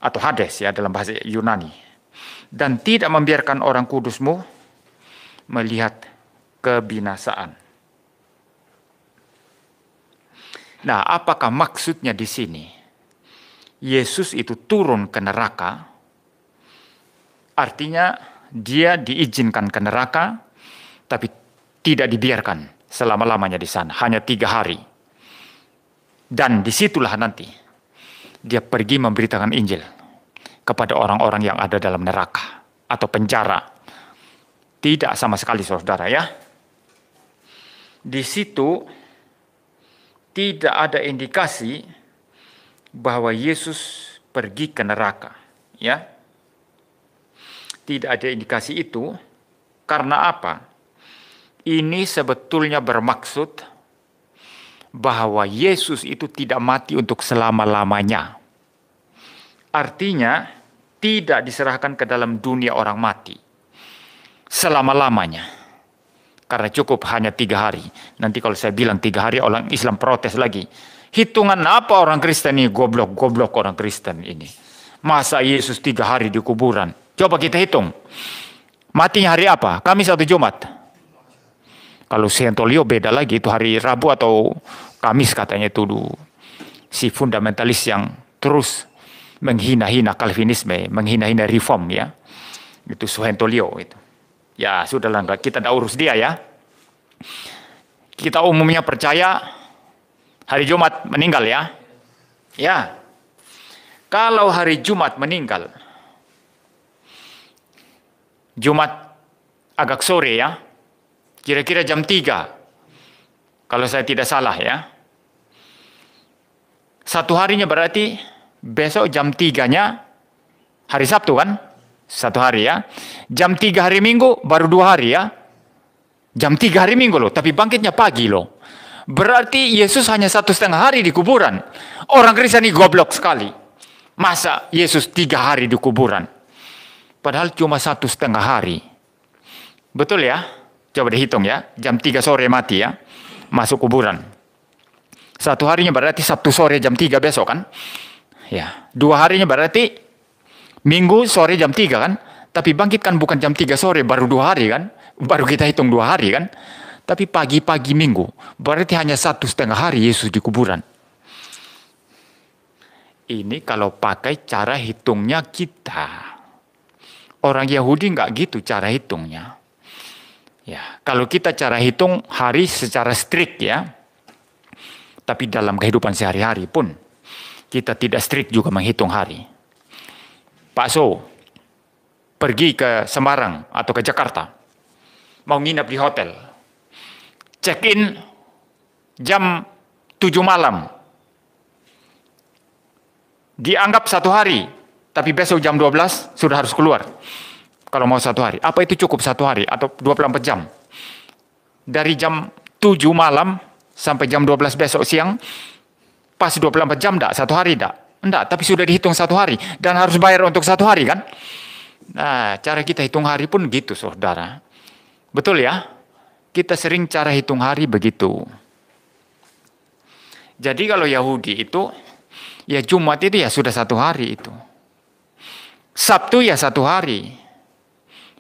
atau Hades ya dalam bahasa Yunani. Dan tidak membiarkan orang kudusmu melihat kebinasaan. Nah, apakah maksudnya di sini? Yesus itu turun ke neraka, artinya dia diizinkan ke neraka, tapi tidak dibiarkan selama-lamanya di sana, hanya 3 hari. Dan disitulah nanti dia pergi memberitakan Injil kepada orang-orang yang ada dalam neraka atau penjara. Tidak sama sekali, saudara ya. Di situ tidak ada indikasi bahwa Yesus pergi ke neraka, ya. Tidak ada indikasi itu. Karena apa? Ini sebetulnya bermaksud bahwa Yesus itu tidak mati untuk selama-lamanya. Artinya tidak diserahkan ke dalam dunia orang mati selama-lamanya. Karena cukup hanya 3 hari. Nanti kalau saya bilang 3 hari orang Islam protes lagi. Hitungan apa orang Kristen ini? Goblok orang Kristen ini. Masa Yesus 3 hari di kuburan? Coba kita hitung. Matinya hari apa? Kamis atau Jumat? Kalau Sentolio beda lagi, itu hari Rabu atau Kamis katanya itu si fundamentalis yang terus menghina-hina Calvinisme, menghina-hina reform ya. Itu Sentolio itu. Ya sudahlah, kita tidak urus dia ya. Kita umumnya percaya hari Jumat meninggal ya. Ya. Kalau hari Jumat meninggal, Jumat agak sore ya. Kira-kira jam 3. Kalau saya tidak salah ya. 1 harinya berarti besok jam 3-nya hari Sabtu kan? 1 hari ya. Jam 3 hari Minggu baru 2 hari ya. Jam 3 hari Minggu loh. Tapi bangkitnya pagi loh. Berarti Yesus hanya 1,5 hari di kuburan. Orang Kristen ini goblok sekali. Masa Yesus 3 hari di kuburan? Padahal cuma 1,5 hari. Betul ya? Coba dihitung ya, jam 3 sore mati ya, masuk kuburan. 1 harinya berarti Sabtu sore jam 3 besok kan? Ya, 2 harinya berarti Minggu sore jam 3 kan? Tapi bangkit kan bukan jam 3 sore, baru 2 hari kan? Baru kita hitung 2 hari kan? Tapi pagi-pagi Minggu, berarti hanya 1,5 hari Yesus di kuburan. Ini kalau pakai cara hitungnya kita. Orang Yahudi nggak gitu cara hitungnya. Ya, kalau kita cara hitung hari secara strict ya, tapi dalam kehidupan sehari-hari pun kita tidak strict juga menghitung hari. Pak So pergi ke Semarang atau ke Jakarta, mau nginap di hotel. Check-in jam 7 malam. Dianggap 1 hari, tapi besok jam 12 sudah harus keluar. Kalau mau 1 hari. Apa itu cukup 1 hari atau 24 jam? Dari jam 7 malam sampai jam 12 besok siang, pas 24 jam enggak? 1 hari enggak? Enggak, tapi sudah dihitung 1 hari. Dan harus bayar untuk 1 hari kan? Nah, cara kita hitung hari pun gitu, saudara. Betul ya? Kita sering cara hitung hari begitu. Jadi kalau Yahudi itu, ya Jumat itu ya sudah 1 hari itu. Sabtu ya 1 hari.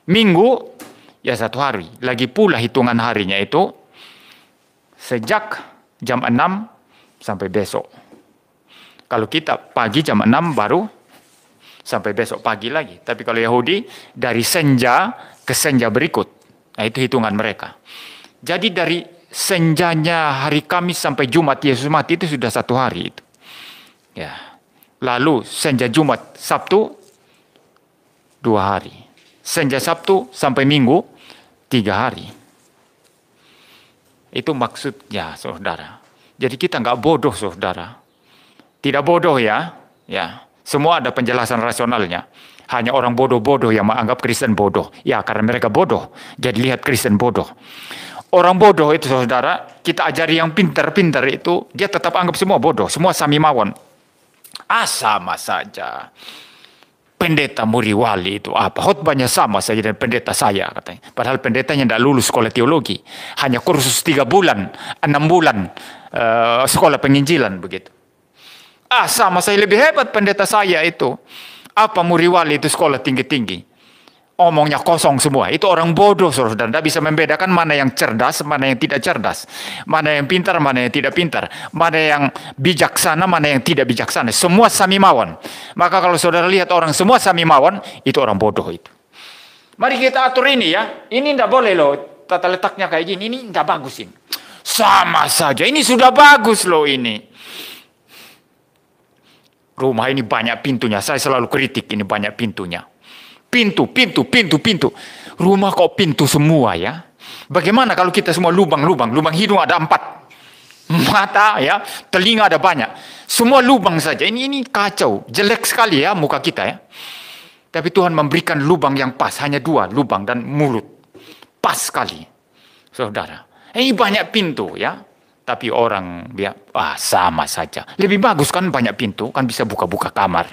Minggu ya 1 hari. Lagi pula hitungan harinya itu sejak jam 6 sampai besok. Kalau kita pagi jam 6 baru sampai besok pagi lagi. Tapi kalau Yahudi dari senja ke senja berikut. Nah itu hitungan mereka. Jadi dari senjanya hari Kamis sampai Jumat Yesus mati itu sudah 1 hari itu. Ya. Lalu senja Jumat Sabtu 2 hari. Senja Sabtu sampai Minggu 3 hari. Itu maksudnya, saudara. Jadi kita nggak bodoh, saudara. Tidak bodoh ya. Ya, semua ada penjelasan rasionalnya. Hanya orang bodoh-bodoh yang menganggap Kristen bodoh. Ya, karena mereka bodoh. Jadi lihat Kristen bodoh. Orang bodoh itu, saudara, kita ajari yang pintar-pintar itu, dia tetap anggap semua bodoh. Semua samimawon. Sama saja. Pendeta Muriwali itu apa? Khotbahnya sama saja dengan pendeta saya katanya. Padahal pendetanya tidak lulus sekolah teologi. Hanya kursus 3 bulan, 6 bulan sekolah penginjilan begitu. Sama saya lebih hebat pendeta saya itu. Apa Muriwali itu sekolah tinggi-tinggi. Omongnya kosong semua. Itu orang bodoh, saudara. Tidak bisa membedakan mana yang cerdas, mana yang tidak cerdas. Mana yang pintar, mana yang tidak pintar. Mana yang bijaksana, mana yang tidak bijaksana. Semua samimawan. Maka kalau saudara lihat orang semua samimawan, itu orang bodoh itu. Mari kita atur ini ya. Ini tidak boleh loh. Tata letaknya kayak gini. Ini tidak bagus ini. Sama saja. Ini sudah bagus loh ini. Rumah ini banyak pintunya. Saya selalu kritik ini banyak pintunya. Pintu. Rumah kok pintu semua ya. Bagaimana kalau kita semua lubang-lubang. Lubang hidung ada 4. Mata ya, telinga ada banyak. Semua lubang saja. Ini kacau. Jelek sekali ya muka kita ya. Tapi Tuhan memberikan lubang yang pas. Hanya 2 lubang dan mulut. Pas sekali. Saudara. Ini banyak pintu ya. Tapi orang dia sama saja. Lebih bagus kan banyak pintu. Kan bisa buka-buka kamar.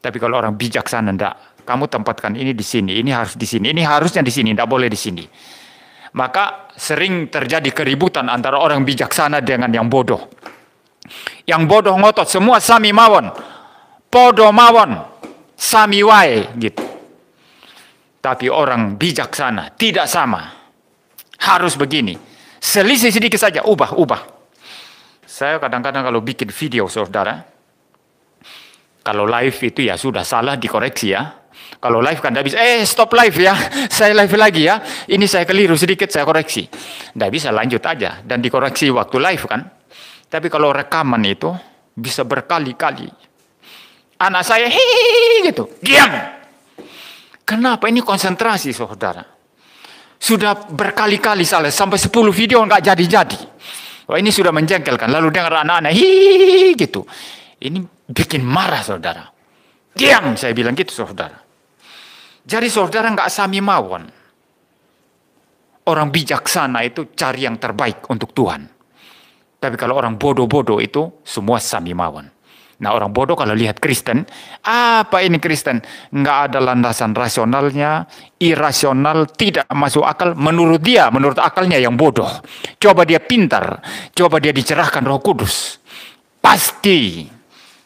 Tapi kalau orang bijaksana enggak. Kamu tempatkan ini di sini, ini harus di sini, ini harusnya di sini, tidak boleh di sini. Maka sering terjadi keributan antara orang bijaksana dengan yang bodoh. Yang bodoh ngotot, semua sami mawon, podo mawon, sami wae gitu. Tapi orang bijaksana tidak sama, harus begini. Selisih sedikit saja, ubah. Saya kadang-kadang kalau bikin video, saudara, kalau live itu ya sudah salah dikoreksi ya. Kalau live kan tidak bisa, stop live ya, saya live lagi ya. Ini saya keliru sedikit, saya koreksi. Tidak bisa, lanjut aja. Dan dikoreksi waktu live kan. Tapi kalau rekaman itu bisa berkali-kali. Anak saya, hihihi gitu, diam. Kenapa? Ini konsentrasi, saudara. Sudah berkali-kali salah, sampai 10 video nggak jadi-jadi. Wah, ini sudah menjengkelkan. Lalu dengar anak-anak, hihihi gitu. Ini bikin marah, saudara. Diam, saya bilang gitu, saudara. Jadi saudara nggak sami mawon. Orang bijaksana itu cari yang terbaik untuk Tuhan. Tapi kalau orang bodoh-bodoh itu semua sami mawon. Nah orang bodoh kalau lihat Kristen, apa ini Kristen? Nggak ada landasan rasionalnya, irasional, tidak masuk akal. Menurut dia, menurut akalnya yang bodoh. Coba dia pintar, coba dia dicerahkan Roh Kudus. Pasti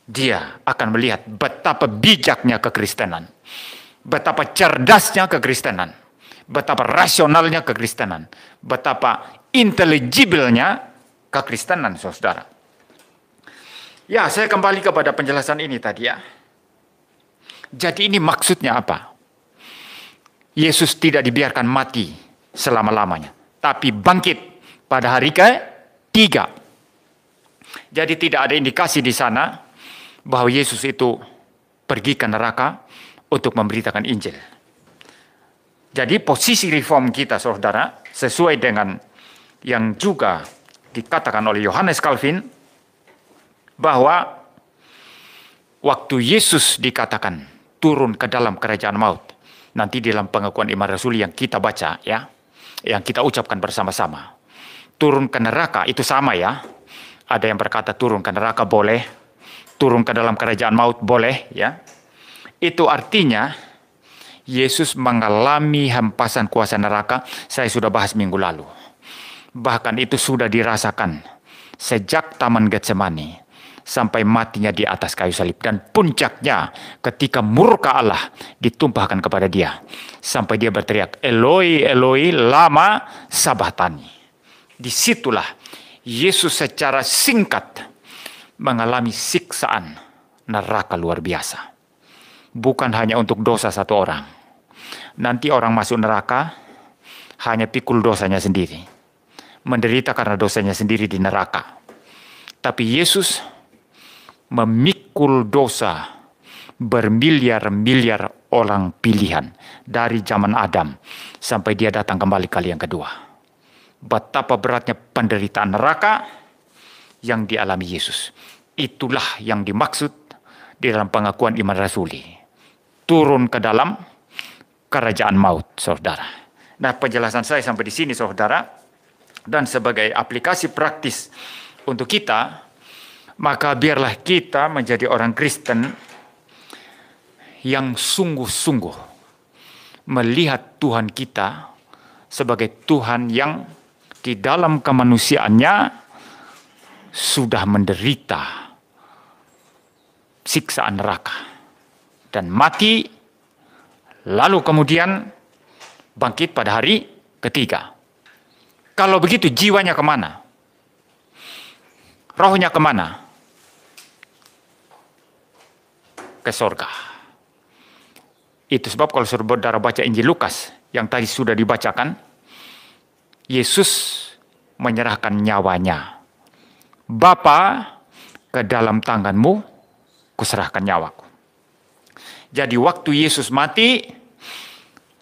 dia akan melihat betapa bijaknya kekristenan. Betapa cerdasnya kekristenan. Betapa rasionalnya kekristenan. Betapa intelligibelnya kekristenan, saudara. Ya, saya kembali kepada penjelasan ini tadi ya. Jadi ini maksudnya apa? Yesus tidak dibiarkan mati selama-lamanya. Tapi bangkit pada hari ke-3. Jadi tidak ada indikasi di sana bahwa Yesus itu pergi ke neraka untuk memberitakan Injil. Jadi posisi reform kita, saudara, sesuai dengan yang juga dikatakan oleh Yohanes Calvin, bahwa waktu Yesus dikatakan turun ke dalam kerajaan maut, nanti dalam pengakuan iman rasuli yang kita baca, ya, yang kita ucapkan bersama-sama, turun ke neraka itu sama, ya. Ada yang berkata turun ke neraka boleh, turun ke dalam kerajaan maut boleh, ya. Itu artinya Yesus mengalami hempasan kuasa neraka. Saya sudah bahas minggu lalu. Bahkan itu sudah dirasakan sejak Taman Getsemani sampai matinya di atas kayu salib. Dan puncaknya ketika murka Allah ditumpahkan kepada dia. Sampai dia berteriak, Eloi, Eloi, lama sabachthani. Disitulah Yesus secara singkat mengalami siksaan neraka luar biasa. Bukan hanya untuk dosa satu orang. Nanti orang masuk neraka hanya pikul dosanya sendiri. Menderita karena dosanya sendiri di neraka. Tapi Yesus memikul dosa bermiliar-miliar orang pilihan dari zaman Adam sampai dia datang kembali kali yang kedua. Betapa beratnya penderitaan neraka yang dialami Yesus. Itulah yang dimaksud di dalam pengakuan iman rasuli. Turun ke dalam kerajaan maut, saudara. Nah, penjelasan saya sampai di sini, saudara. Dan sebagai aplikasi praktis untuk kita, maka biarlah kita menjadi orang Kristen yang sungguh-sungguh melihat Tuhan kita sebagai Tuhan yang di dalam kemanusiaannya sudah menderita siksaan neraka dan mati, lalu kemudian bangkit pada hari ketiga. Kalau begitu jiwanya kemana? Rohnya kemana? Ke sorga. Itu sebab kalau saudara baca Injil Lukas yang tadi sudah dibacakan, Yesus menyerahkan nyawanya. Bapa, ke dalam tanganmu kuserahkan nyawaku. Jadi waktu Yesus mati,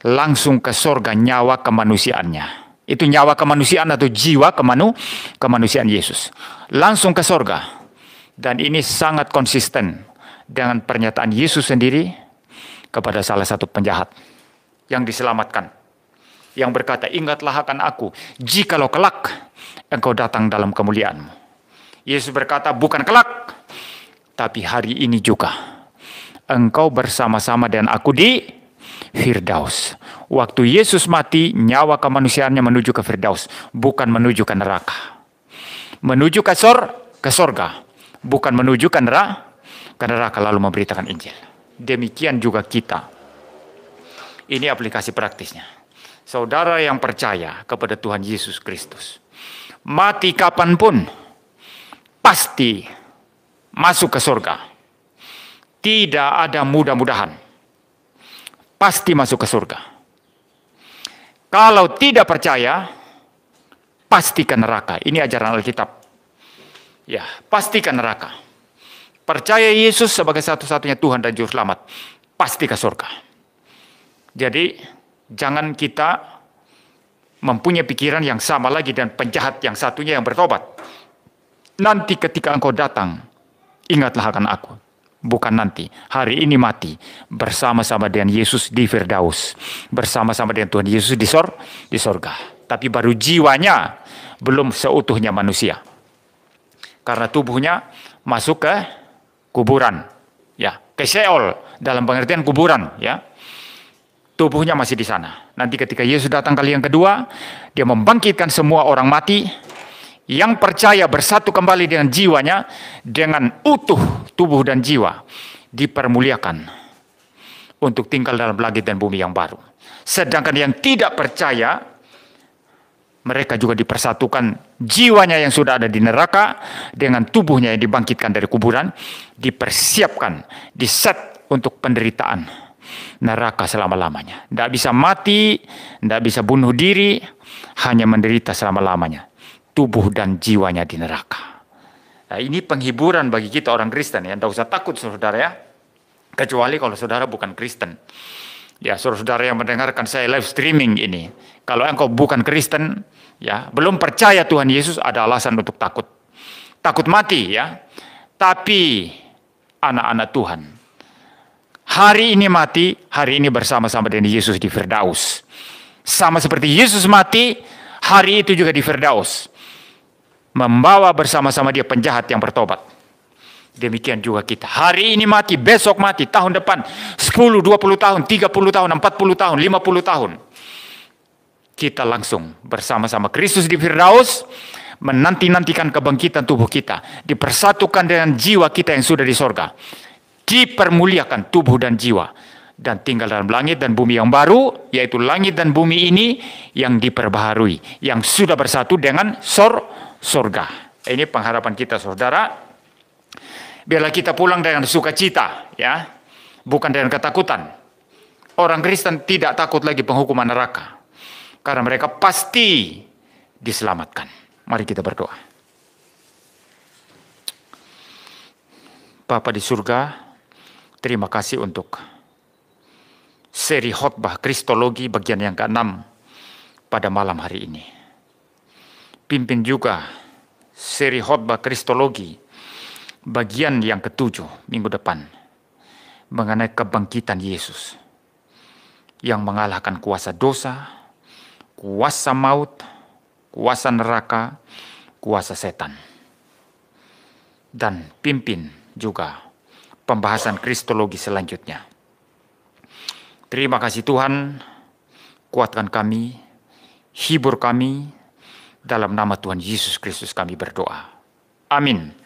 langsung ke sorga nyawa kemanusiaannya. Itu nyawa kemanusiaan atau jiwa kemanusiaan Yesus. Langsung ke sorga. Dan ini sangat konsisten dengan pernyataan Yesus sendiri kepada salah satu penjahat yang diselamatkan. Yang berkata, ingatlah akan aku, jikalau kelak engkau datang dalam kemuliaanmu. Yesus berkata, bukan kelak, tapi hari ini juga. Engkau bersama-sama dengan aku di Firdaus. Waktu Yesus mati, nyawa kemanusiaannya menuju ke Firdaus, bukan menuju ke neraka. Menuju ke sorga, bukan menuju ke neraka lalu memberitakan Injil. Demikian juga kita. Ini aplikasi praktisnya. Saudara yang percaya kepada Tuhan Yesus Kristus, mati kapanpun, pasti masuk ke sorga. Tidak ada mudah-mudahan. Pasti masuk ke surga. Kalau tidak percaya, pasti ke neraka. Ini ajaran Alkitab. Ya, pasti ke neraka. Percaya Yesus sebagai satu-satunya Tuhan dan Juru Selamat, pasti ke surga. Jadi, jangan kita mempunyai pikiran yang sama lagi dan penjahat yang satunya yang bertobat. Nanti ketika engkau datang, ingatlah akan aku. Bukan nanti, hari ini mati bersama-sama dengan Yesus di Firdaus, bersama-sama dengan Tuhan Yesus di sorga. Tapi baru jiwanya belum seutuhnya manusia, karena tubuhnya masuk ke kuburan, ya, ke Sheol dalam pengertian kuburan, ya. Tubuhnya masih di sana. Nanti ketika Yesus datang kali yang kedua, dia membangkitkan semua orang mati yang percaya bersatu kembali dengan jiwanya, dengan utuh tubuh dan jiwa, dipermuliakan untuk tinggal dalam langit dan bumi yang baru. Sedangkan yang tidak percaya, mereka juga dipersatukan, jiwanya yang sudah ada di neraka dengan tubuhnya yang dibangkitkan dari kuburan, dipersiapkan, diset untuk penderitaan neraka selama-lamanya. Tidak bisa mati, tidak bisa bunuh diri, hanya menderita selama-lamanya. Tubuh dan jiwanya di neraka. Nah, ini penghiburan bagi kita orang Kristen, ya. Tidak usah takut, saudara, ya. Kecuali kalau saudara bukan Kristen. Ya, saudara-saudara yang mendengarkan saya live streaming ini, kalau engkau bukan Kristen, ya, belum percaya Tuhan Yesus, ada alasan untuk takut. Takut mati, ya. Tapi anak-anak Tuhan, hari ini mati, hari ini bersama-sama dengan Yesus di Firdaus. Sama seperti Yesus mati, hari itu juga di Firdaus. Membawa bersama-sama dia penjahat yang bertobat. Demikian juga kita. Hari ini mati, besok mati, tahun depan 10, 20 tahun, 30 tahun, 40 tahun, 50 tahun. Kita langsung bersama-sama Kristus di Firdaus, menanti-nantikan kebangkitan tubuh kita, dipersatukan dengan jiwa kita yang sudah di sorga, dipermuliakan tubuh dan jiwa, dan tinggal dalam langit dan bumi yang baru, yaitu langit dan bumi ini yang diperbaharui, yang sudah bersatu dengan sorga. Ini pengharapan kita, saudara. Biarlah kita pulang dengan sukacita, ya, bukan dengan ketakutan. Orang Kristen tidak takut lagi penghukuman neraka, karena mereka pasti diselamatkan. Mari kita berdoa. Bapa di surga, terima kasih untuk seri khotbah Kristologi bagian yang ke-6 pada malam hari ini. Pimpin juga seri khotbah Kristologi bagian yang ke-7 minggu depan mengenai kebangkitan Yesus yang mengalahkan kuasa dosa, kuasa maut, kuasa neraka, kuasa setan. Dan pimpin juga pembahasan Kristologi selanjutnya. Terima kasih Tuhan, kuatkan kami, hibur kami, dalam nama Tuhan Yesus Kristus kami berdoa. Amin.